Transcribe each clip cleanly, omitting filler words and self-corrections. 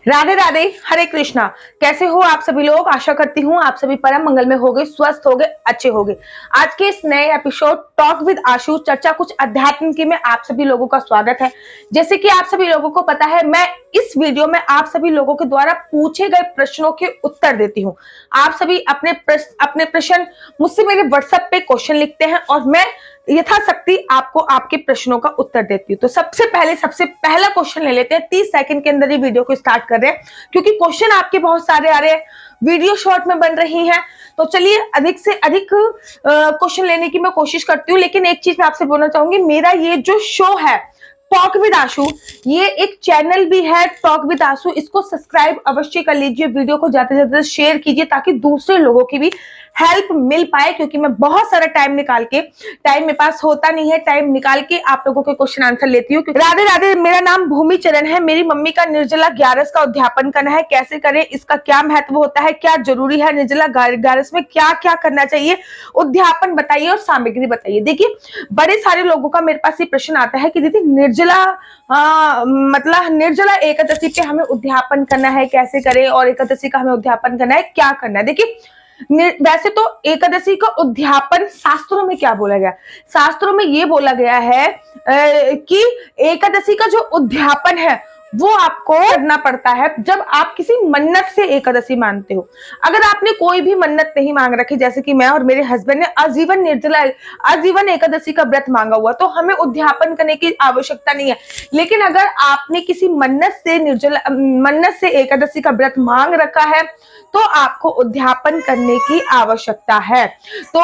राधे राधे, हरे कृष्णा। कैसे हो आप सभी लोग? आशा करती हूँ आप सभी परम मंगल में होगे, स्वस्थ होगे, अच्छे होगे। आज के इस नए एपिसोड टॉक विद आशु चर्चा कुछ अध्यात्म की में आप सभी लोगों का स्वागत है। जैसे कि आप सभी लोगों को पता है, मैं इस वीडियो में आप सभी लोगों के द्वारा पूछे गए प्रश्नों के उत्तर देती हूँ। आप सभी अपने प्रश्न मुझसे मेरे व्हाट्सएप पे क्वेश्चन लिखते हैं और मैं यथाशक्ति आपको आपके प्रश्नों का उत्तर देती हूँ। तो सबसे पहला क्वेश्चन ले लेते हैं। 30 सेकंड के अंदर ही वीडियो को स्टार्ट कर रहे हैं क्योंकि क्वेश्चन आपके बहुत सारे आ रहे हैं, वीडियो शॉर्ट में बन रही है। तो चलिए अधिक से अधिक क्वेश्चन लेने की मैं कोशिश करती हूँ। लेकिन एक चीज मैं आपसे बोलना चाहूंगी, मेरा ये जो शो है टॉक विद आशु, ये एक चैनल भी है टॉक विद आशु। इसको सब्सक्राइब अवश्य कर लीजिए, वीडियो को ज्यादा से ज्यादा शेयर कीजिए ताकि दूसरे लोगों की भी हेल्प मिल पाए। क्योंकि मैं बहुत सारा टाइम मेरे पास होता नहीं है, टाइम निकाल के आप लोगों के क्वेश्चन आंसर लेती हूँ। राधे राधे, मेरा नाम भूमि चरण है। मेरी मम्मी का निर्जला ग्यारस का उद्यापन करना है, कैसे करें, इसका क्या महत्व होता है, क्या जरूरी है, निर्जला ग्यारस में क्या क्या करना चाहिए, उद्यापन बताइए और सामग्री बताइए। देखिए, बड़े सारे लोगों का मेरे पास ये प्रश्न आता है कि दीदी निर्जला एकादशी पे हमें उद्यापन करना है, कैसे करें, और एकादशी का हमें उद्यापन करना है, क्या करना है। देखिए, वैसे तो एकादशी का उद्यापन शास्त्रों में क्या बोला गया? शास्त्रों में ये बोला गया है कि एकादशी का जो उद्यापन है वो आपको करना पड़ता है जब आप किसी मन्नत से एकादशी मानते हो। अगर आपने कोई भी मन्नत नहीं मांग रखी, जैसे कि मैं और मेरे हस्बैंड ने आजीवन एकादशी का व्रत मांगा हुआ, तो हमें उद्यापन करने की आवश्यकता नहीं है। लेकिन अगर आपने किसी मन्नत से एकादशी का व्रत मांग रखा है तो आपको उद्यापन करने की आवश्यकता है। तो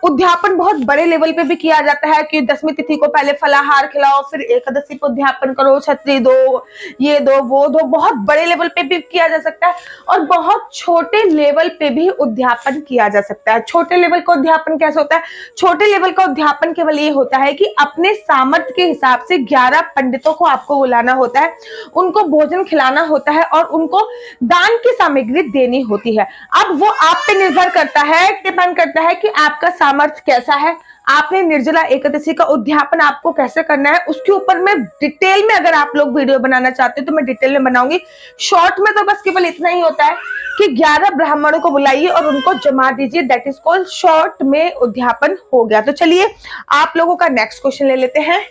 उद्यापन बहुत बड़े लेवल पे भी किया जाता है कि 10वीं तिथि को पहले फलाहार खिलाओ, फिर एकादशी को उद्यापन करो, छतरी दो, ये दो, वो दो। बहुत बड़े लेवल पे भी किया जा सकता है और बहुत छोटे लेवल पे भी उद्यापन किया जा सकता है। छोटे लेवल का उद्यापन कैसे होता है? छोटे लेवल का उद्यापन केवल ये होता है कि अपने सामर्थ्य के हिसाब से 11 पंडितों को आपको बुलाना होता है, उनको भोजन खिलाना होता है और उनको दान की सामग्री देनी होती है। अब वो आप पे निर्भर करता है, डिपेंड करता है कि आपका सामर्थ्य कैसा है, आपने निर्जला एकादशी का उद्यापन आपको कैसे करना है। उसके ऊपर मैं डिटेल में, अगर आप लोग वीडियो बनाना चाहते हो तो मैं डिटेल में बनाऊंगी। शॉर्ट में तो बस केवल इतना ही होता है कि 11 ब्राह्मणों को बुलाइए और उनको जमा दीजिए, दैट इज कॉल्ड शॉर्ट में उद्यापन हो गया। तो चलिए आप लोगों का नेक्स्ट क्वेश्चन ले लेते हैं।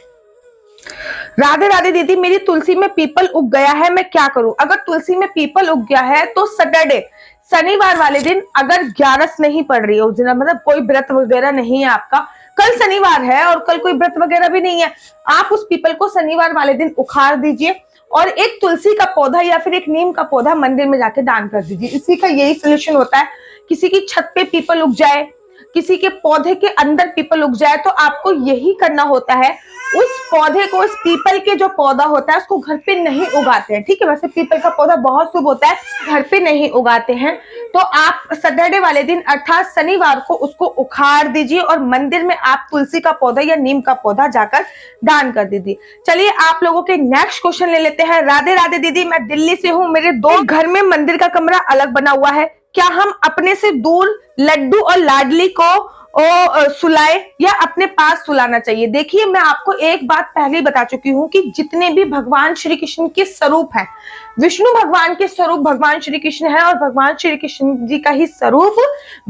राधे राधे दीदी, मेरी तुलसी में पीपल उग गया है, मैं क्या करूं? अगर तुलसी में पीपल उग गया है तो सैटरडे, शनिवार वाले दिन, अगर ग्यारस नहीं पड़ रही है उस दिन, मतलब कोई व्रत वगैरह नहीं है आपका, कल शनिवार है और कल कोई व्रत वगैरह भी नहीं है, आप उस पीपल को शनिवार वाले दिन उखाड़ दीजिए और एक तुलसी का पौधा या फिर एक नीम का पौधा मंदिर में जाके दान कर दीजिए। इसी का यही सोल्यूशन होता है। किसी की छत पे पीपल उग जाए, किसी के पौधे के अंदर पीपल उग जाए, तो आपको यही करना होता है। उस पौधे को, उस पीपल के जो पौधा होता है उसको घर पे नहीं उगाते हैं, ठीक है? वैसे पीपल का पौधा बहुत शुभ होता है, घर पे नहीं उगाते हैं। तो आप सैटरडे वाले दिन अर्थात शनिवार को उसको उखाड़ दीजिए और मंदिर में आप तुलसी का पौधा या नीम का पौधा जाकर दान कर दीजिए। चलिए आप लोगों के नेक्स्ट क्वेश्चन ले लेते हैं। राधे राधे दीदी, मैं दिल्ली से हूँ, मेरे 2 घर में मंदिर का कमरा अलग बना हुआ है, क्या हम अपने से दूर लड्डू और लाडली को सुलाए या अपने पास सुलाना चाहिए? देखिए, मैं आपको एक बात पहले ही बता चुकी हूँ कि जितने भी भगवान श्री कृष्ण के स्वरूप हैं, विष्णु भगवान के स्वरूप भगवान श्री कृष्ण है और भगवान श्री कृष्ण जी का ही स्वरूप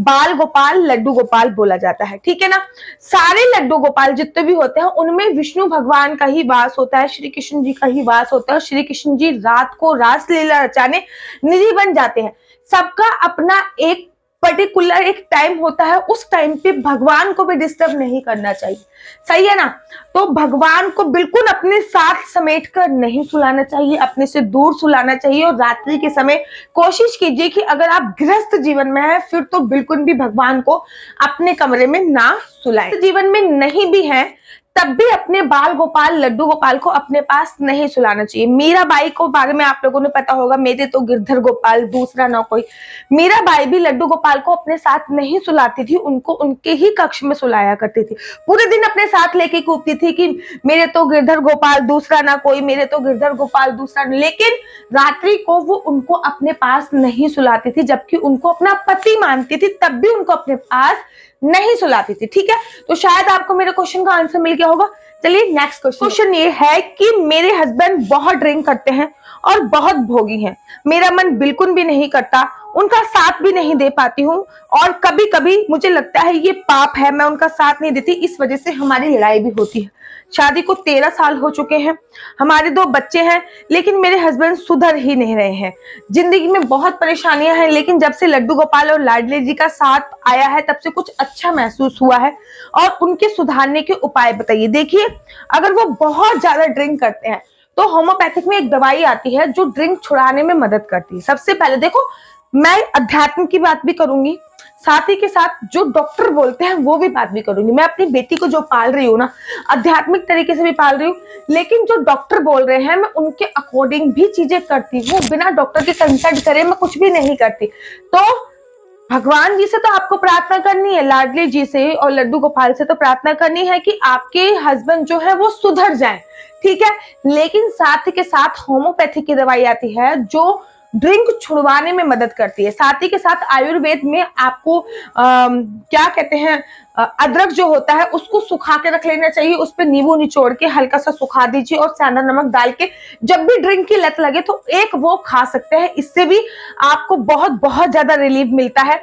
बाल गोपाल, लड्डू गोपाल बोला जाता है, ठीक है ना? सारे लड्डू गोपाल जितने भी होते हैं उनमें विष्णु भगवान का ही वास होता है, श्री कृष्ण जी का ही वास होता है। श्री कृष्ण जी रात को रासलीला रचाने निधि बन जाते हैं। सबका अपना एक पर्टिकुलर एक टाइम होता है, उस टाइम पे भगवान को भी डिस्टर्ब नहीं करना चाहिए, सही है ना? तो भगवान को बिल्कुल अपने साथ समेट कर नहीं सुलाना चाहिए, अपने से दूर सुलाना चाहिए। और रात्रि के समय कोशिश कीजिए कि अगर आप गृहस्थ जीवन में हैं फिर तो बिल्कुल भी भगवान को अपने कमरे में ना सुलाएं। जीवन में नहीं भी है तब भी अपने बाल गोपाल, लड्डू गोपाल को अपने पास नहीं सुलाना चाहिए। मीराबाई को बारे में आप लोगों ने पता होगा, मेरे तो गिरधर गोपाल, दूसरा ना कोई। मीराबाई भी लड्डू गोपाल को अपने साथ नहीं सुलाती थी, उनको उनके ही कक्ष में सुलाया करती थी। पूरे दिन अपने साथ लेके कूदती थी कि मेरे तो गिरधर गोपाल, दूसरा ना कोई, मेरे तो गिरधर गोपाल, दूसरा। लेकिन रात्रि को वो उनको अपने पास नहीं सुलाती थी, जबकि उनको अपना पति मानती थी, तब भी उनको अपने पास नहीं सुलाती थी, ठीक है? तो शायद आपको मेरे क्वेश्चन का आंसर मिल गया होगा। चलिए नेक्स्ट क्वेश्चन ये है कि मेरे हस्बैंड बहुत ड्रिंक करते हैं और बहुत भोगी हैं। मेरा मन बिल्कुल भी नहीं करता, उनका साथ भी नहीं दे पाती हूँ और कभी कभी मुझे लगता है ये पाप है, मैं उनका साथ नहीं देती, इस वजह से हमारी लड़ाई भी होती है। शादी को 13 साल हो चुके हैं, हमारे 2 बच्चे हैं, लेकिन मेरे हस्बैंड सुधर ही नहीं रहे हैं। जिंदगी में बहुत परेशानियां हैं, लेकिन जब से लड्डू गोपाल और लाडली जी का साथ आया है तब से कुछ अच्छा महसूस हुआ है और उनके सुधारने के उपाय बताइए। देखिए, अगर वो बहुत ज्यादा ड्रिंक करते हैं तो होम्योपैथिक में एक दवाई आती है जो ड्रिंक छुड़ाने में मदद करती है। सबसे पहले देखो, मैं अध्यात्म की बात भी करूंगी, साथ ही के साथ जो डॉक्टर बोलते हैं वो भी बात भी करूंगी। मैं अपनी बेटी को जो पाल रही हूँ ना, आध्यात्मिक तरीके से भी पाल रही हूँ, लेकिन जो डॉक्टर बोल रहे हैं मैं उनके अकॉर्डिंग भी चीजें करती हूँ। बिना डॉक्टर के कंसल्ट करे मैं कुछ भी नहीं करती। तो भगवान जी से तो आपको प्रार्थना करनी है, लाडली जी से और लड्डू गोपाल से तो प्रार्थना करनी है कि आपके हस्बैंड जो है वो सुधर जाएं, ठीक है। लेकिन साथ ही के साथ होम्योपैथी की दवाई आती है जो ड्रिंक छुड़वाने में मदद करती है। साथ ही के साथ आयुर्वेद में आपको क्या कहते हैं, अदरक जो होता है उसको सुखा के रख लेना चाहिए, उस पर नींबू निचोड़ के हल्का सा सुखा दीजिए और सेंधा नमक डाल के जब भी ड्रिंक की लत लगे तो एक वो खा सकते हैं। इससे भी आपको बहुत बहुत ज्यादा रिलीफ मिलता है।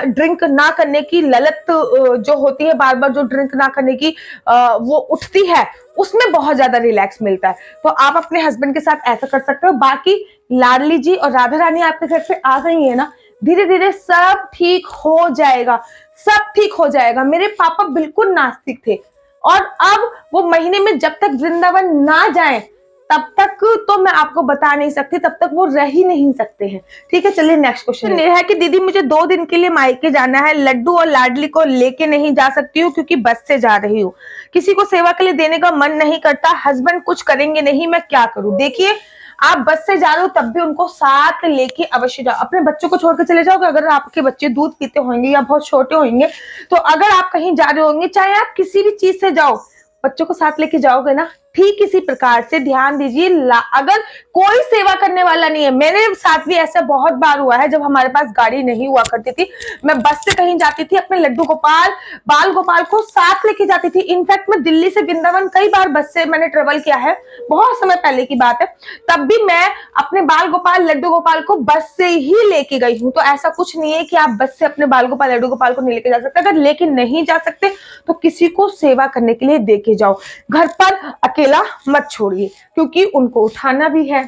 ड्रिंक ना करने की ललत जो होती है, बार बार जो ड्रिंक ना करने की वो उठती है, उसमें बहुत ज्यादा रिलैक्स मिलता है। तो आप अपने हस्बैंड के साथ ऐसा कर सकते हो। बाकी लाडली जी और राधा रानी आपके घर पे आ गई है ना, धीरे धीरे सब ठीक हो जाएगा, सब ठीक हो जाएगा। मेरे पापा बिल्कुल नास्तिक थे और अब वो महीने में जब तक वृंदावन ना जाएं तब तक तो मैं आपको बता नहीं सकती, तब तक वो रह ही नहीं सकते हैं, ठीक है। चलिए नेक्स्ट क्वेश्चन ये है कि दीदी मुझे 2 दिन के लिए मायके जाना है, लड्डू और लाडली को लेके नहीं जा सकती हूँ क्योंकि बस से जा रही हूँ, किसी को सेवा के लिए देने का मन नहीं करता, हस्बैंड कुछ करेंगे नहीं, मैं क्या करूँ। देखिए, आप बस से जा रहे हो तब भी उनको साथ लेके अवश्य जाओ। अपने बच्चों को छोड़ के चले जाओगे, अगर आपके बच्चे दूध पीते होंगे या बहुत छोटे होंगे, तो अगर आप कहीं जा रहे होंगे, चाहे आप किसी भी चीज से जाओ, बच्चों को साथ लेके जाओगे ना, ठीक इसी प्रकार से ध्यान दीजिए। अगर कोई सेवा करने वाला नहीं है, मेरे साथ भी ऐसा बहुत बार हुआ है, जब हमारे पास गाड़ी नहीं हुआ करती थी, मैं बस से कहीं जाती थी, अपने लड्डू गोपाल बाल गोपाल को साथ लेके जाती थी। इनफैक्ट मैं दिल्ली से वृंदावन कई बार बस से मैंने ट्रेवल किया है, बहुत समय पहले की बात है, तब भी मैं अपने बाल गोपाल लड्डू गोपाल को बस से ही लेके गई हूँ। तो ऐसा कुछ नहीं है कि आप बस से अपने बाल गोपाल लड्डू गोपाल को नहीं लेके जा सकते। अगर लेके नहीं जा सकते तो किसी को सेवा करने के लिए देके जाओ, घर पर अकेला मत छोड़िए, क्योंकि उनको उठाना भी है,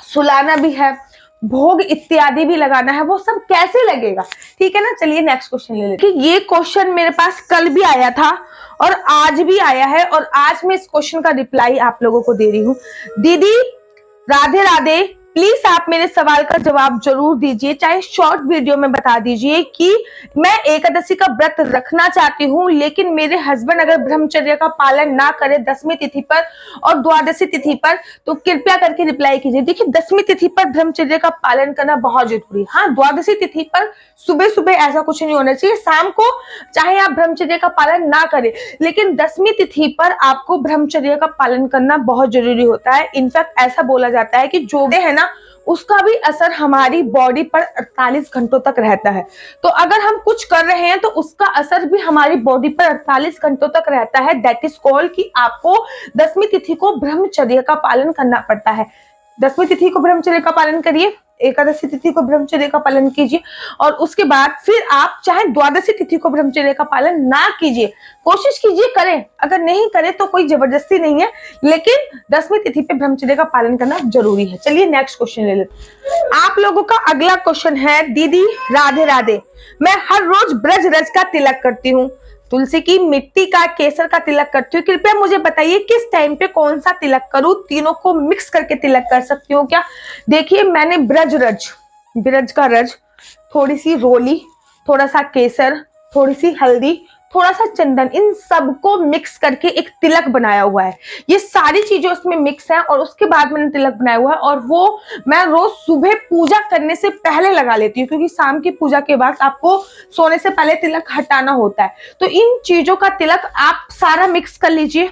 सुलाना भी है, भोग इत्यादि भी लगाना है, वो सब कैसे लगेगा, ठीक है ना। चलिए नेक्स्ट क्वेश्चन ले लेते हैं। ये क्वेश्चन मेरे पास कल भी आया था और आज भी आया है और आज मैं इस क्वेश्चन का रिप्लाई आप लोगों को दे रही हूँ। दीदी राधे राधे, प्लीज आप मेरे सवाल का जवाब जरूर दीजिए, चाहे शॉर्ट वीडियो में बता दीजिए कि मैं एकादशी का व्रत रखना चाहती हूँ, लेकिन मेरे हस्बैंड अगर ब्रह्मचर्य का पालन ना करे 10वीं तिथि पर और द्वादशी तिथि पर, तो कृपया करके रिप्लाई कीजिए। देखिए, 10वीं तिथि पर ब्रह्मचर्य का पालन करना बहुत जरूरी है। हाँ, द्वादशी तिथि पर सुबह सुबह ऐसा कुछ नहीं होना चाहिए, शाम को चाहे आप ब्रह्मचर्य का पालन ना करें, लेकिन 10वीं तिथि पर आपको ब्रह्मचर्य का पालन करना बहुत जरूरी होता है। इनफैक्ट ऐसा बोला जाता है कि जो है ना, उसका भी असर हमारी बॉडी पर 48 घंटों तक रहता है। तो अगर हम कुछ कर रहे हैं तो उसका असर भी हमारी बॉडी पर 48 घंटों तक रहता है। दैट इज कॉल्ड कि आपको 10वीं तिथि को ब्रह्मचर्य का पालन करना पड़ता है। 10वीं तिथि को ब्रह्मचर्य का पालन करिए, एकादशी तिथि को ब्रह्मचर्य का पालन कीजिए और उसके बाद फिर आप चाहे द्वादशी तिथि को ब्रह्मचर्य का पालन ना कीजिए, कोशिश कीजिए करें, अगर नहीं करें तो कोई जबरदस्ती नहीं है, लेकिन 10वीं तिथि पे ब्रह्मचर्य का पालन करना जरूरी है। चलिए नेक्स्ट क्वेश्चन ले लेते। आप लोगों का अगला क्वेश्चन है, दीदी राधे राधे, मैं हर रोज ब्रज रज का तिलक करती हूँ, तुलसी की मिट्टी का, केसर का तिलक करती हूँ, कृपया मुझे बताइए किस टाइम पे कौन सा तिलक करूँ, तीनों को मिक्स करके तिलक कर सकती हूँ क्या। देखिए, मैंने ब्रज का रज, थोड़ी सी रोली, थोड़ा सा केसर, थोड़ी सी हल्दी, थोड़ा सा चंदन, इन सबको मिक्स करके एक तिलक बनाया हुआ है। ये सारी चीजें उसमें मिक्स है और उसके बाद मैंने तिलक बनाया हुआ है और वो मैं रोज सुबह पूजा करने से पहले लगा लेती हूँ, क्योंकि शाम की पूजा के बाद आपको सोने से पहले तिलक हटाना होता है। तो इन चीजों का तिलक आप सारा मिक्स कर लीजिए,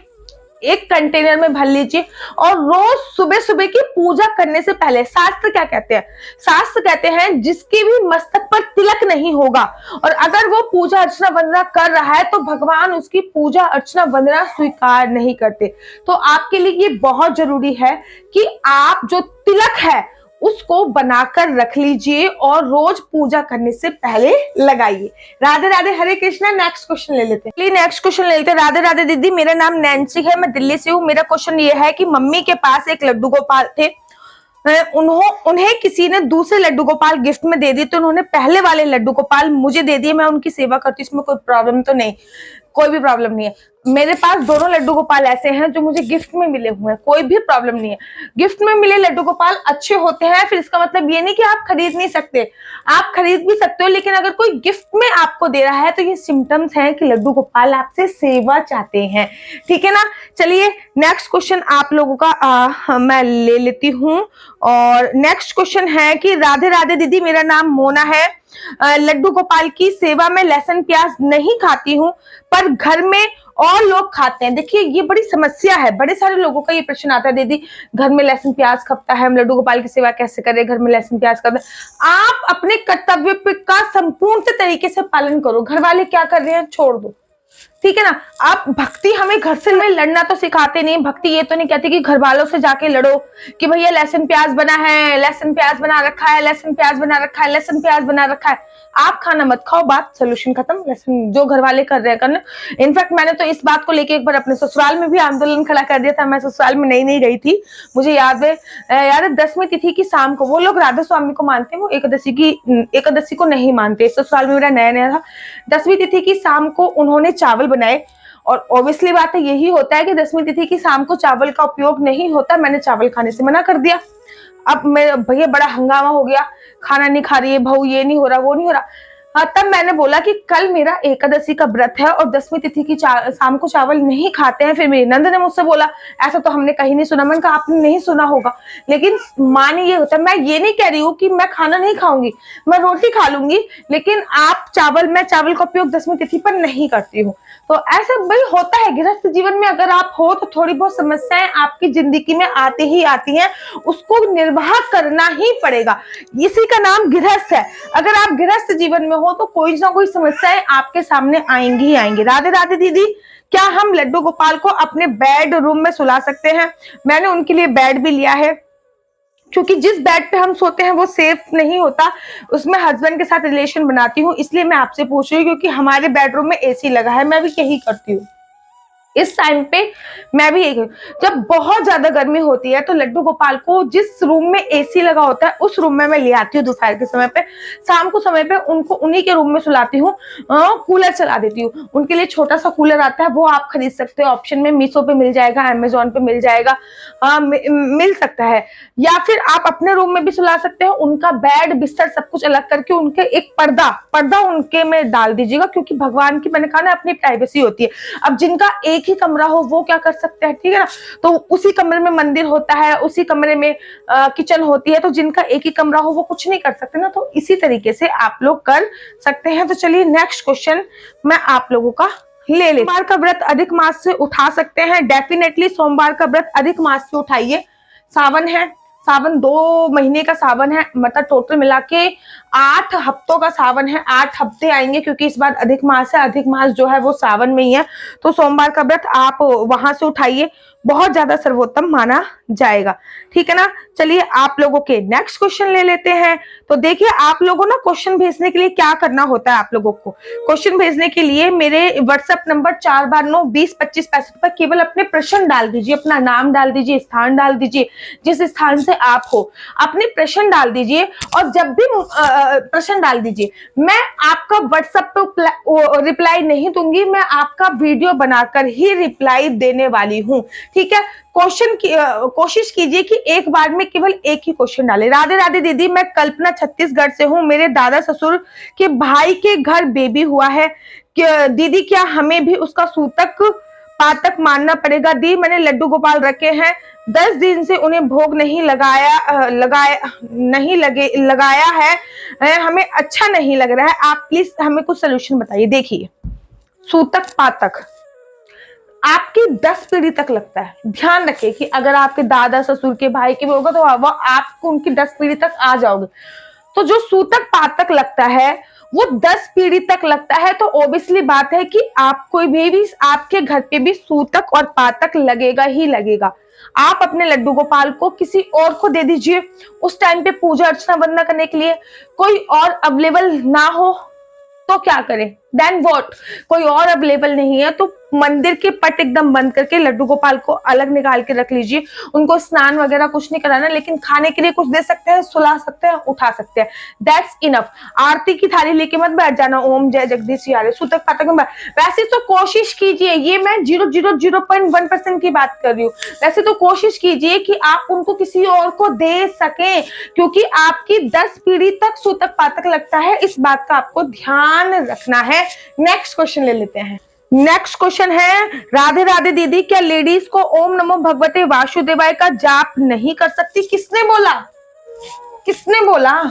एक कंटेनर में भर लीजिए और रोज सुबह सुबह की पूजा करने से पहले, शास्त्र क्या कहते हैं, शास्त्र कहते हैं जिसके भी मस्तक पर तिलक नहीं होगा और अगर वो पूजा अर्चना वंदना कर रहा है तो भगवान उसकी पूजा अर्चना वंदना स्वीकार नहीं करते। तो आपके लिए ये बहुत जरूरी है कि आप जो तिलक है उसको बनाकर रख लीजिए और रोज पूजा करने से पहले लगाइए। राधे राधे, हरे कृष्णा। नेक्स्ट क्वेश्चन ले लेते हैं। नेक्स्ट क्वेश्चन ले लेते हैं। राधे राधे दीदी, मेरा नाम नैन्सी है, मैं दिल्ली से हूँ। मेरा क्वेश्चन ये है कि मम्मी के पास एक लड्डू गोपाल थे, उन्हें किसी ने दूसरे लड्डू गोपाल गिफ्ट में दे दिए, तो उन्होंने पहले वाले लड्डू गोपाल मुझे दे दिए। मैं उनकी सेवा करती हूँ, इसमें कोई प्रॉब्लम तो नहीं? कोई भी प्रॉब्लम नहीं है। मेरे पास दोनों लड्डू गोपाल ऐसे हैं जो मुझे गिफ्ट में मिले हुए हैं, कोई भी प्रॉब्लम नहीं है। गिफ्ट में मिले लड्डू गोपाल अच्छे होते हैं, फिर इसका मतलब ये नहीं कि आप खरीद नहीं सकते, आप खरीद भी सकते हो, लेकिन अगर कोई गिफ्ट में आपको दे रहा है तो ये सिम्टम्स हैं कि लड्डू गोपाल आपसे सेवा चाहते हैं, ठीक है ना। चलिए नेक्स्ट क्वेश्चन आप लोगों का मैं ले लेती हूँ। और नेक्स्ट क्वेश्चन है कि राधे राधे दीदी, मेरा नाम मोना है, लड्डू गोपाल की सेवा में लहसुन प्याज नहीं खाती हूँ, पर घर में और लोग खाते हैं। देखिए ये बड़ी समस्या है, बड़े सारे लोगों का ये प्रश्न आता है, दीदी घर में लहसुन प्याज खपता है, हम लड्डू गोपाल की सेवा कैसे करें, घर में लहसुन प्याज खपता है। आप अपने कर्तव्य का संपूर्ण तरीके से पालन करो, घर वाले क्या कर रहे हैं छोड़ दो, ठीक है ना। आप भक्ति हमें घर से लड़ना तो सिखाते नहीं, भक्ति ये तो नहीं कहती कि घर वालों से जाके लड़ो कि भैया लहसुन प्याज बना है, लहसुन प्याज बना रखा है, लहसुन प्याज बना रखा है, लहसुन प्याज बना रखा है। आप खाना मत खाओ, बात सोल्यूशन खत्म। लहसुन जो घर वाले कर रहे हैं करना। इनफैक्ट मैंने तो इस बात को लेके एक बार अपने ससुराल में भी आंदोलन खड़ा कर दिया था। मैं ससुराल में नई गई थी, मुझे याद है 10वीं तिथि की शाम को, वो लोग राधा स्वामी को मानते हैं, वो एकादशी को नहीं मानते। ससुराल में मेरा नया था। 10वीं तिथि की शाम को उन्होंने चावल बनाए और ऑब्वियसली बात है यही होता है कि 10वीं तिथि की शाम को चावल का उपयोग नहीं होता। मैंने चावल खाने से मना कर दिया। अब मैं भैया बड़ा हंगामा हो गया, खाना नहीं खा रही है बहू, ये नहीं हो रहा, वो नहीं हो रहा। तब मैंने बोला कि कल मेरा एकादशी का व्रत है और 10वीं तिथि की शाम को चावल नहीं खाते हैं। फिर मेरी नंद ने मुझसे बोला ऐसा तो हमने कहीं नहीं सुना। मैंने कहा आपने नहीं सुना होगा, लेकिन माने ये होता है। मैं ये नहीं कह रही हूँ कि मैं खाना नहीं खाऊंगी, मैं रोटी खा लूंगी, लेकिन मैं चावल का उपयोग 10वीं तिथि पर नहीं करती हूँ। तो ऐसा भाई होता है गृहस्थ जीवन में, अगर आप हो तो थोड़ी बहुत समस्याएं आपकी जिंदगी में आती ही आती हैं, उसको निर्वाह करना ही पड़ेगा। इसी का नाम गृहस्थ है। अगर आप गृहस्थ जीवन में हो तो कोई ना कोई समस्याएं आपके सामने आएंगी ही आएंगी। राधे राधे दीदी, क्या हम लड्डू गोपाल को अपने बेड रूम में सुला सकते हैं? मैंने उनके लिए बेड भी लिया है, क्योंकि जिस बेड पे हम सोते हैं वो सेफ नहीं होता, उसमें हस्बैंड के साथ रिलेशन बनाती हूँ, इसलिए मैं आपसे पूछ रही हूँ, क्योंकि हमारे बेडरूम में एसी लगा है। मैं भी यही करती हूँ इस टाइम पे, मैं भी यही। जब बहुत ज्यादा गर्मी होती है तो लड्डू गोपाल को जिस रूम में एसी लगा होता है उस रूम में मैं ले आती हूँ दोपहर के समय पे। शाम को समय पे उनको उन्हीं के रूम में सुलाती हूँ, कूलर चला देती हूँ। उनके लिए छोटा सा कूलर आता है, वो आप खरीद सकते हो, ऑप्शन में मीशो पे मिल जाएगा, अमेजोन पे मिल जाएगा, मिल सकता है। या फिर आप अपने रूम में भी सुला सकते हो। उनका बेड बिस्तर सब कुछ अलग करके उनके एक पर्दा उनके में डाल दीजिएगा, क्योंकि भगवान की मैंने कहा ना अपनी प्राइवेसी होती है। अब जिनका एक ही कमरा हो वो क्या कर सकते हैं, ठीक है ना। तो उसी कमरे में मंदिर होता है, उसी कमरे में किचन होती है, तो जिनका एक ही कमरा हो वो कुछ नहीं कर सकते ना। तो इसी तरीके से आप लोग कर सकते हैं। तो चलिए नेक्स्ट क्वेश्चन मैं आप लोगों का ले ले। सोमवार का व्रत अधिक मास से उठा सकते हैं? डेफिनेटली सोमवार का व्रत अधिक मास से उठाइए। सावन है, सावन 2 महीने का सावन है, मतलब टोटल मिला के 8 हफ्तों का सावन है। 8 हफ्ते आएंगे, क्योंकि इस बार अधिक मास है। अधिक मास जो है वो सावन में ही है। तो सोमवार का व्रत आप वहां से उठाइए, बहुत ज्यादा सर्वोत्तम माना जाएगा, ठीक है ना। चलिए आप लोगों के नेक्स्ट क्वेश्चन ले लेते हैं। तो देखिए आप लोगों ना क्वेश्चन भेजने के लिए क्या करना होता है, आप लोगों को क्वेश्चन भेजने के लिए मेरे व्हाट्सएप नंबर 429202565 पर केवल अपने प्रश्न डाल दीजिए, अपना नाम डाल दीजिए, स्थान डाल दीजिए, जिस स्थान से आप हो अपने प्रश्न डाल दीजिए। और जब भी प्रश्न डाल दीजिए, मैं आपका व्हाट्सएप पे रिप्लाई नहीं दूंगी, मैं आपका वीडियो बनाकर ही रिप्लाई देने वाली हूँ, ठीक है। कोशिश कीजिए कि एक बार में केवल एक ही क्वेश्चन डाले। राधे राधे दीदी, मैं कल्पना छत्तीसगढ़ से हूँ। मेरे दादा ससुर के भाई के घर बेबी हुआ है दीदी, क्या हमें भी उसका सूतक पातक मानना पड़ेगा? दी मैंने लड्डू गोपाल रखे हैं, 10 दिन से उन्हें भोग नहीं लगाया है, हमें अच्छा नहीं लग रहा है। आप प्लीज हमें कुछ सोल्यूशन बताइए। देखिए सूतक पातक, आपकी 10 पीढ़ी तक लगता है। ध्यान रखें कि अगर आपके दादा ससुर के भाई के भी होगा तो वो आपको उनकी 10 पीढ़ी तक आ जाओगे। तो जो सूतक पातक लगता है वो 10 पीढ़ी तक लगता है, तो ऑब्वियसली बात है कि आपको भी आपके घर पे भी सूतक और पातक लगेगा ही लगेगा। आप अपने लड्डू गोपाल को किसी और को दे दीजिए, उस टाइम पे पूजा अर्चना वंदना करने के लिए कोई और अवेलेबल ना हो तो क्या करें? Then what? कोई और अवेलेबल नहीं है तो मंदिर के पट एकदम बंद करके लड्डू गोपाल को अलग निकाल के रख लीजिए। उनको स्नान वगैरह कुछ नहीं कराना, लेकिन खाने के लिए कुछ दे सकते हैं, सुला सकते हैं, उठा सकते हैं, दैट्स इनफ। आरती की थाली लेके मत बैठ जाना, ओम जय जगदीश यारे सूतक पातक में। वैसे तो कोशिश कीजिए, ये मैं 0.01% की बात कर रही हूँ, वैसे तो कोशिश कीजिए कि आप उनको किसी और को दे सकें, क्योंकि आपकी 10 पीढ़ी तक सूतक पातक लगता है, इस बात का आपको ध्यान रखना है। नेक्स्ट क्वेश्चन ले लेते हैं। नेक्स्ट क्वेश्चन है, राधे राधे दीदी, क्या लेडीज को ओम नमो भगवते वासुदेवाय का जाप नहीं कर सकती? किसने बोला? किसने बोला?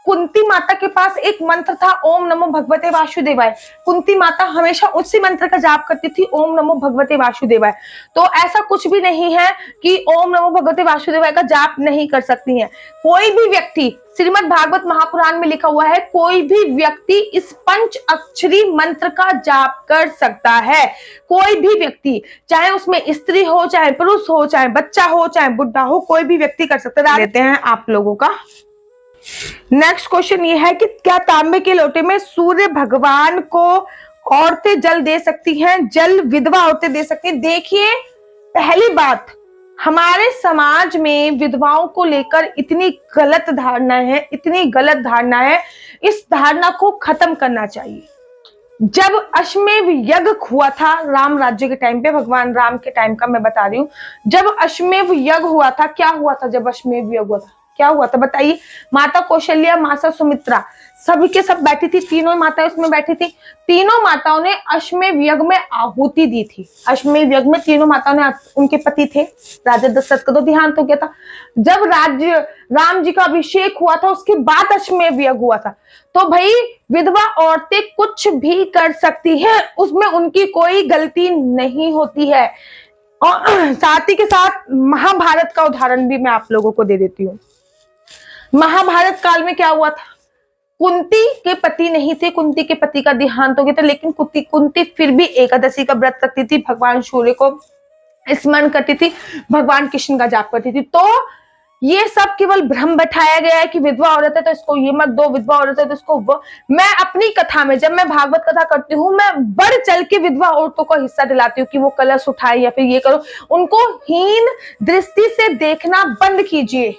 कुंती माता के पास एक मंत्र था, ओम नमो भगवते वासुदेवाय। कुंती माता हमेशा उसी मंत्र का जाप करती थी, ओम नमो भगवते वासुदेवाय। तो ऐसा कुछ भी नहीं है कि ओम नमो भगवते वासुदेवाय का जाप नहीं कर सकती हैं। कोई भी व्यक्ति, श्रीमद् भागवत महापुराण में लिखा हुआ है, कोई भी व्यक्ति इस पंच अक्षरी मंत्र का जाप कर सकता है। कोई भी व्यक्ति, चाहे उसमें स्त्री हो, चाहे पुरुष हो, चाहे बच्चा हो, चाहे बुढ़ा हो, कोई भी व्यक्ति कर सकता है। देते हैं आप लोगों का नेक्स्ट क्वेश्चन ये है कि क्या तांबे के लोटे में सूर्य भगवान को औरतें जल दे सकती हैं? जल विधवा औरतें दे सकती हैं? देखिए, पहली बात, हमारे समाज में विधवाओं को लेकर इतनी गलत धारणा है, इतनी गलत धारणा है, इस धारणा को खत्म करना चाहिए। जब अश्वमेध यज्ञ हुआ था राम राज्य के टाइम पे, भगवान राम के टाइम का मैं बता रही हूँ, जब अश्वमेध यज्ञ हुआ था, क्या हुआ था? जब अश्वमेध यज्ञ हुआ था, क्या हुआ था बताइए? माता कौशल्या, माता सुमित्रा, सभी के सब बैठी थी, तीनों माताएं उसमें बैठी थी। तीनों माताओं ने अश्वमेध यज्ञ में आहुति दी थी। अश्वमेध यज्ञ में तीनों माताओं ने, उनके पति थे राजा दशरथ का तो देहांत हो गया था। जब राम जी का अभिषेक हुआ था, उसके बाद अश्वमेध यज्ञ हुआ था। तो भाई, विधवा औरतें कुछ भी कर सकती है, उसमें उनकी कोई गलती नहीं होती है। और साथ ही के साथ महाभारत का उदाहरण भी मैं आप लोगों को दे देती हूँ। महाभारत काल में क्या हुआ था? कुंती के पति नहीं थे, कुंती के पति का देहांत हो गया था, लेकिन कुंती फिर भी एकादशी का व्रत रखती थी, भगवान सूर्य को स्मरण करती थी, भगवान कृष्ण का जाप करती थी। तो ये सब केवल भ्रम बैठाया गया है कि विधवा औरत है तो इसको ये मत दो, विधवा औरत है तो इसको वो। मैं अपनी कथा में, जब मैं भागवत कथा करती हूँ, मैं बढ़ चल के विधवा औरतों को हिस्सा दिलाती हूँ कि वो कलश उठाए या फिर ये करो। उनको हीन दृष्टि से देखना बंद कीजिए,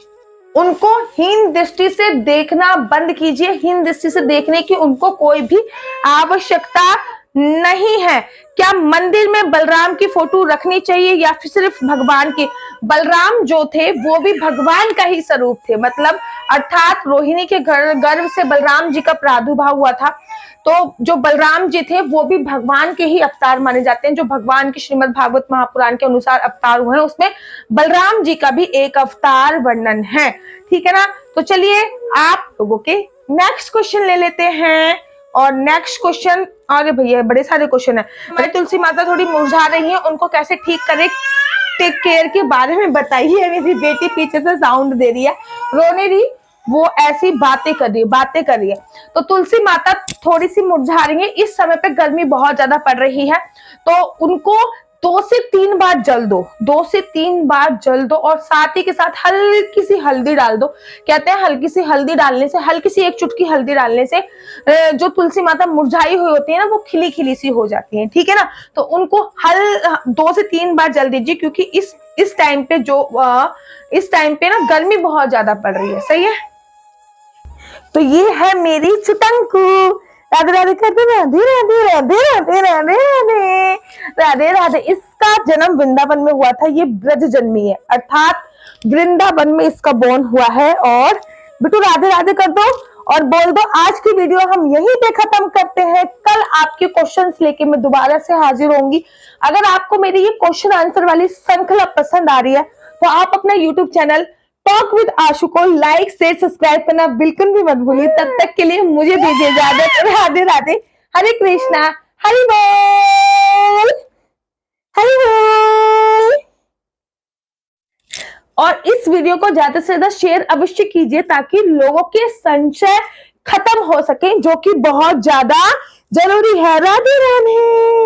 उनको हीन दृष्टि से देखना बंद कीजिए। हीन दृष्टि से देखने की उनको कोई भी आवश्यकता नहीं है। क्या मंदिर में बलराम की फोटो रखनी चाहिए या फिर सिर्फ भगवान की? बलराम जो थे वो भी भगवान का ही स्वरूप थे, मतलब अर्थात रोहिणी के गर्भ से बलराम जी का प्रादुर्भाव हुआ था। तो जो बलराम जी थे वो भी भगवान के ही अवतार माने जाते हैं। जो भगवान के श्रीमद् भागवत महापुराण के अनुसार अवतार हुए हैं, उसमें बलराम जी का भी एक अवतार वर्णन है। ठीक है ना? तो चलिए आप लोगों के नेक्स्ट क्वेश्चन ले लेते हैं। और नेक्स्ट क्वेश्चन, अरे भैया बड़े सारे क्वेश्चन है। मेरी तुलसी माता थोड़ी मुरझा रही है, उनको कैसे ठीक करें, टेक केयर के बारे में बताइए। मेरी बेटी पीछे से साउंड दे रही है, रोने रही, वो ऐसी बातें कर रही है। तो तुलसी माता थोड़ी सी मुरझा रही है, इस समय पे गर्मी बहुत ज्यादा पड़ रही है, तो उनको 2 से 3 बार जल दो, 2 से 3 बार जल दो, और साथ ही के साथ हल्की सी हल्दी डाल दो। कहते हैं हल्की सी हल्दी डालने से, हल्की सी 1 चुटकी हल्दी डालने से जो तुलसी माता मुरझाई हुई होती है ना, वो खिली खिली सी हो जाती है। ठीक है ना? तो उनको 2 से 3 बार जल दीजिए, क्योंकि इस टाइम पे ना गर्मी बहुत ज्यादा पड़ रही है। सही है? तो ये है मेरी चुटंकू। राधे राधे करते, राधे राधे राधे राधे राधे राधे राधे राधे। इसका जन्म वृंदावन में हुआ था, ये ब्रज जन्मी है, अर्थात वृंदावन में इसका बोर्न हुआ है। और बिटू राधे राधे कर दो और बोल दो। आज की वीडियो हम यहीं पे खत्म करते हैं। कल आपके क्वेश्चंस लेके मैं दोबारा से हाजिर होंगी। अगर आपको मेरी ये क्वेश्चन आंसर वाली श्रृंखला पसंद आ रही है तो आप अपना यूट्यूब चैनल टॉक विद आशु को लाइक शेयर सब्सक्राइब करना बिल्कुल भी मत भूलिए। तब तक के लिए मुझे दीजिए इजाजत। राधे राधे, हरे कृष्णा, हरि बोल, हरि बोल। और इस वीडियो को ज्यादा से ज्यादा शेयर अवश्य कीजिए ताकि लोगों के संशय खत्म हो सके, जो कि बहुत ज्यादा जरूरी है। राधे राधे।